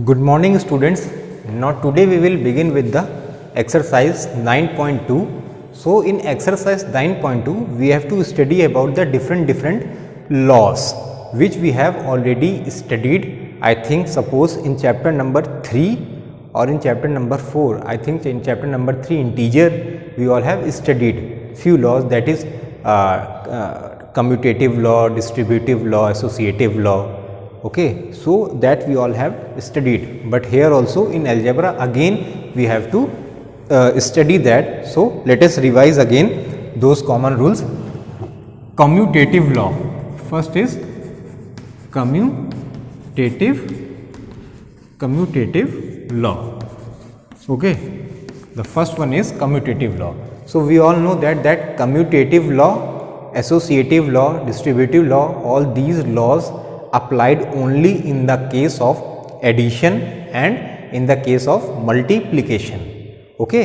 Good morning students. Now today we will begin with the exercise 9.2. So in exercise 9.2 we have to study about the different laws which we have already studied. I think suppose in chapter number 3 or in chapter number 4. I think in chapter number 3 integer we all have studied few laws, that is commutative law, distributive law, associative law. Okay, so that we all have studied, but here also in algebra again we have to study that. So let us revise again those common rules. Commutative law, first is commutative law. Okay, the first one is commutative law. So we all know that commutative law, associative law, distributive law, all these laws applied only in the case of addition and in the case of multiplication. Okay,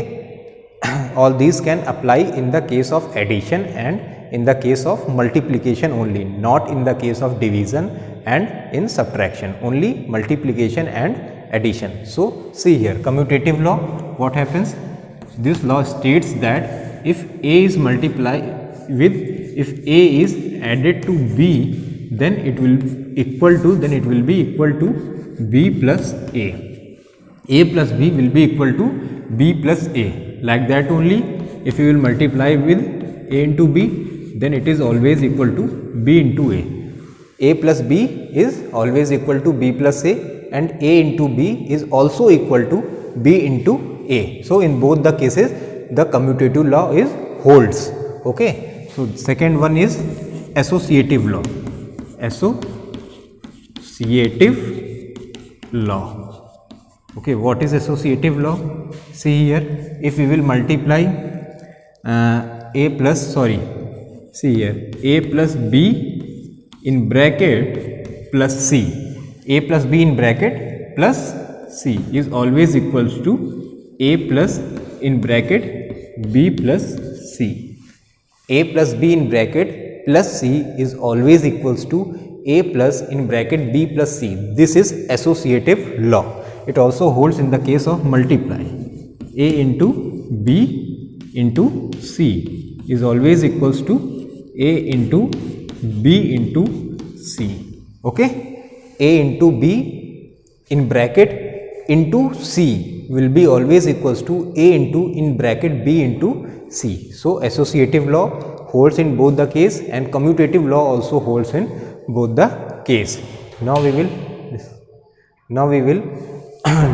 all these can apply in the case of addition and in the case of multiplication only, not in the case of division and in subtraction, only multiplication and addition. So see here, commutative law, what happens? This law states that if A is multiplied with, if A is added to B, then it will be equal to B plus A. A plus B will be equal to B plus A. Like that only, if you will multiply with A into B, then it is always equal to B into A. A plus B is always equal to B plus A, and A into B is also equal to B into A. So in both the cases the commutative law is holds. Okay. So second one is associative law. Associative law. Okay, what is associative law? See here, if we will multiply A plus B in bracket plus C, A plus B in bracket plus C is always equals to A plus in bracket B plus C. A plus B in bracket plus C is always equals to A plus in bracket B plus C. This is associative law. It also holds in the case of multiply. A into B into C is always equals to A into B into C. Okay. A into B in bracket into C will be always equals to A into in bracket B into C. So associative law holds in both the case and commutative law also holds in both the case. Now we will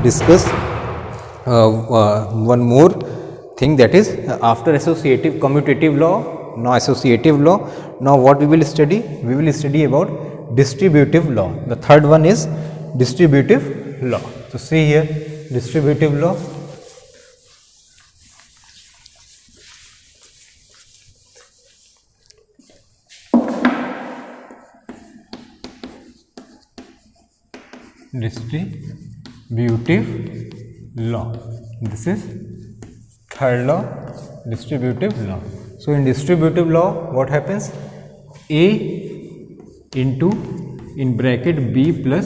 discuss one more thing, that is after associative commutative law, now associative law. Now what we will study? We will study about distributive law. The third one is distributive law. So see here, distributive law. Distributive law. This is third law, distributive law. So in distributive law, what happens? A into in bracket B plus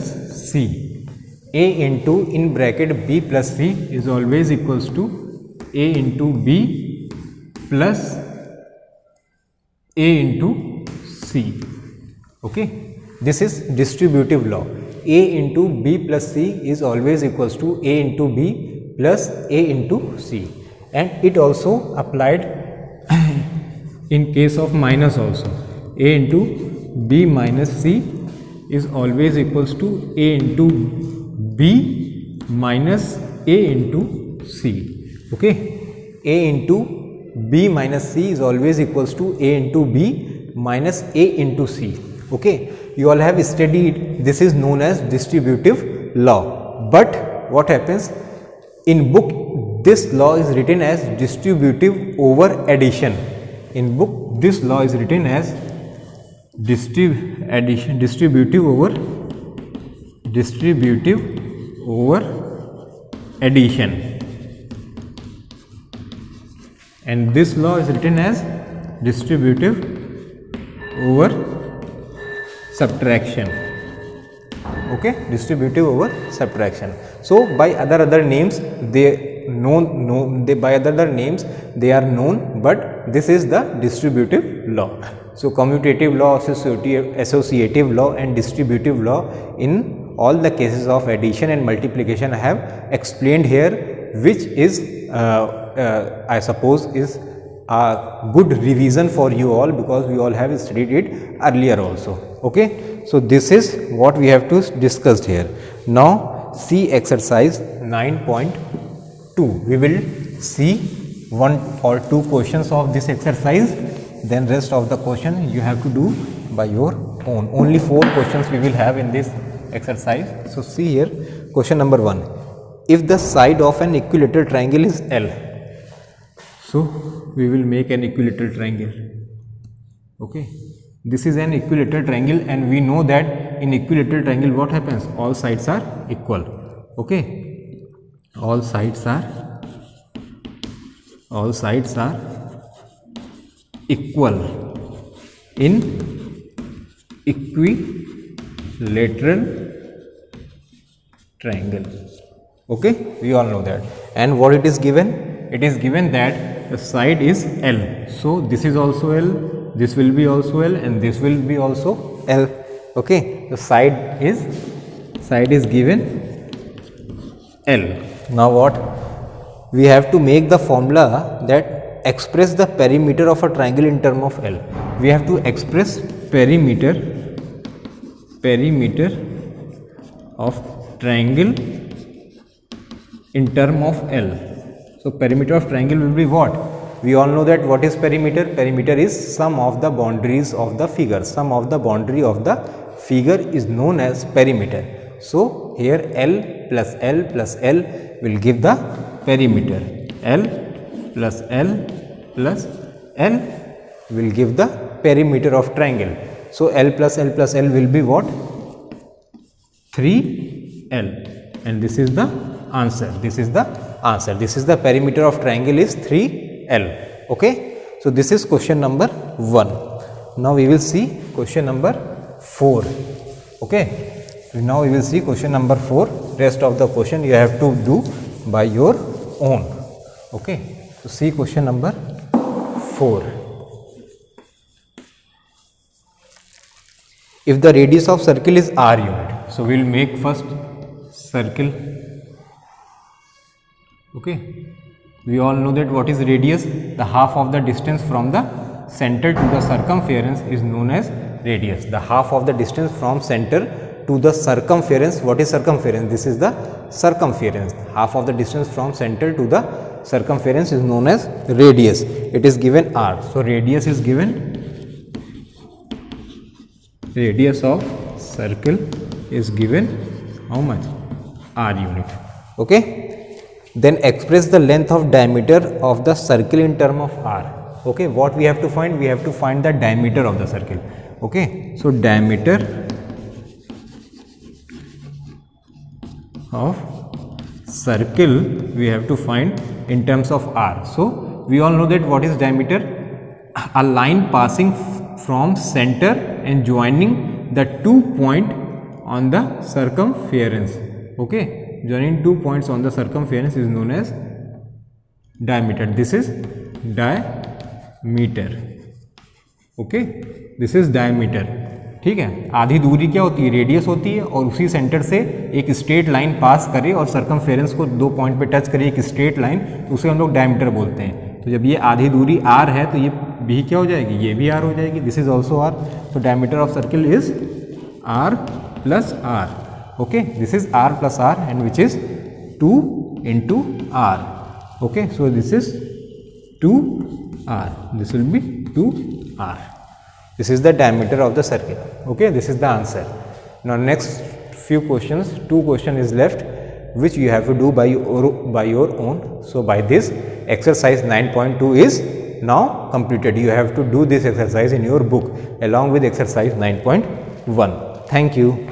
C. A into in bracket B plus C is always equals to A into B plus A into C. Okay, this is distributive law. A into B plus C is always equals to A into B plus A into C, and it also applied in case of minus also. A into B minus C is always equals to A into B minus A into C. Okay, A into B minus C is always equals to A into B minus A into C. Okay, you all have studied, this is known as distributive law. But what happens in book? This law is written as distributive over addition. In book this law is written as distributive over addition, and this law is written as distributive over subtraction. Okay, distributive over subtraction. So by other names they by other names they are known, but this is the distributive law. So commutative law, associative law and distributive law, in all the cases of addition and multiplication I have explained here, which is I suppose is a good revision for you all, because we all have studied it earlier also. Okay, so this is what we have to discuss here. Now see exercise 9.2. We will see 1 or 2 questions of this exercise, then rest of the question you have to do by your own. Only 4 questions we will have in this exercise. So see here, question number 1. If the side of an equilateral triangle is L, so we will make an equilateral triangle. Okay, this is an equilateral triangle, and we know that in equilateral triangle what happens? All sides are equal. Okay, all sides are equal in equilateral triangle. Okay, we all know that. And what it is given? It is given that the side is L. So this is also L, this will be also L, and this will be also L. Okay, the side is given L. Now what? We have to make the formula that express the perimeter of a triangle in term of L. We have to express perimeter of triangle in term of L. So perimeter of triangle will be what? We all know that what is perimeter? Perimeter is sum of the boundaries of the figure. Sum of the boundary of the figure is known as perimeter. So here L plus L plus L will give the perimeter. L plus L plus L will give the perimeter of triangle. So L plus L plus L will be what? 3L, and this is the answer. This is the answer. This is the perimeter of triangle is 3L. Okay, so this is question number 1. Now we will see question number 4. Okay, now we will see question number 4. Rest of the question you have to do by your own. Okay, so see question number 4. If the radius of circle is r unit, so we will make first circle. Okay, we all know that what is radius? The half of the distance from the center to the circumference is known as radius. The half of the distance from center to the circumference. What is circumference? This is the circumference. Half of the distance from center to the circumference is known as radius. It is given r. So radius is given. Radius of circle is given how much? R unit. Okay. Then express the length of diameter of the circle in term of r. Okay, what we have to find? We have to find the diameter of the circle. Okay, so diameter of circle we have to find in terms of r. So we all know that what is diameter? A line passing from center and joining the 2 points on the circumference. Okay, joining 2 points on the circumference is known as diameter. This is diameter. Okay, this is diameter. ठीक है, आधी दूरी क्या होती है? Radius होती है, और उसी सेंटर से एक स्ट्रेट लाइन पास करे और सर्कमफेरेंस को 2 पॉइंट पे टच करे एक स्ट्रेट लाइन, तो उसे हम लोग डायमीटर बोलते हैं. तो जब ये आधी दूरी r है तो ये भी क्या हो जाएगी? ये भी r हो जाएगी. This is also r. तो diameter of circle is r plus r. Okay, this is r plus r, and which is 2 into r. Okay, so this is 2r. This will be 2r. This is the diameter of the circle. Okay, this is the answer. Now next few questions, 2 questions is left, which you have to do by your own. So by this exercise 9.2 is now completed. You have to do this exercise in your book along with exercise 9.1. Thank you.